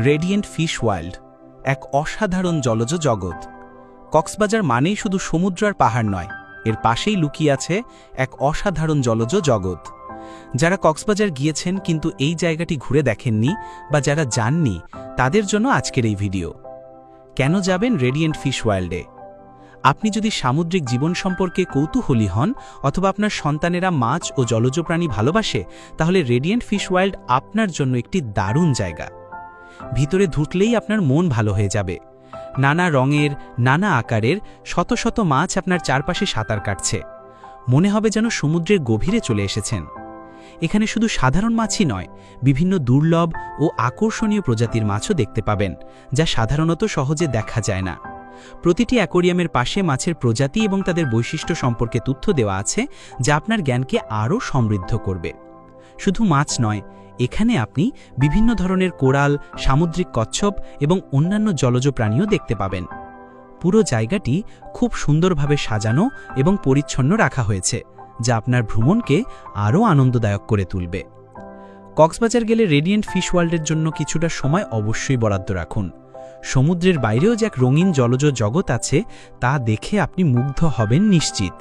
Radiant fish world এক অসাধারণ জলজ জগৎ। কক্সবাজার মানেই শুধু সমুদ্র আর পাহাড় নয়, এর পাশেই লুকিয়ে আছে এক অসাধারণ জলজ জগৎ। যারা কক্সবাজার গিয়েছেন কিন্তু এই জায়গাটি ঘুরে দেখেননি বা যারা যাননি, তাদের জন্য আজকের এই ভিডিও। কেন যাবেন রেডিয়েন্ট ফিশ ওয়ার্ল্ডে? আপনি যদি সামুদ্রিক জীবন সম্পর্কে কৌতূহলী হন অথবা আপনার সন্তানেরা মাছ ও জলজ প্রাণী ভালোবাসে, তাহলে রেডিয়েন্ট ফিশ ওয়ার্ল্ড আপনার জন্য একটি দারুণ জায়গা। ভিতরে ঢুকলেই আপনার মন ভালো হয়ে যাবে। নানা রঙের, নানা আকারের শত শত মাছ আপনার চারপাশে সাঁতার কাটছে। মনে হবে যেন সমুদ্রের গভীরে চলে এসেছেন। এখানে শুধু সাধারণ মাছই নয়, বিভিন্ন দুর্লভ ও আকর্ষণীয় প্রজাতির মাছও দেখতে পাবেন, যা সাধারণত সহজে দেখা যায় না। প্রতিটি অ্যাকোরিয়ামের পাশে মাছের প্রজাতি এবং তাদের বৈশিষ্ট্য সম্পর্কে তথ্য দেওয়া আছে, যা আপনার জ্ঞানকে আরও সমৃদ্ধ করবে। শুধু মাছ নয়, এখানে আপনি বিভিন্ন ধরনের কোরাল, সামুদ্রিক কচ্ছপ এবং অন্যান্য জলজ প্রাণীও দেখতে পাবেন। পুরো জায়গাটি খুব সুন্দরভাবে সাজানো এবং পরিচ্ছন্ন রাখা হয়েছে, যা আপনার ভ্রমণকে আরও আনন্দদায়ক করে তুলবে। কক্সবাজার গেলে রেডিয়েন্ট ফিশ ওয়ার্ল্ডের জন্য কিছুটা সময় অবশ্যই বরাদ্দ রাখুন। সমুদ্রের বাইরেও যে এক রঙিন জলজ জগৎ আছে, তা দেখে আপনি মুগ্ধ হবেন নিশ্চিত।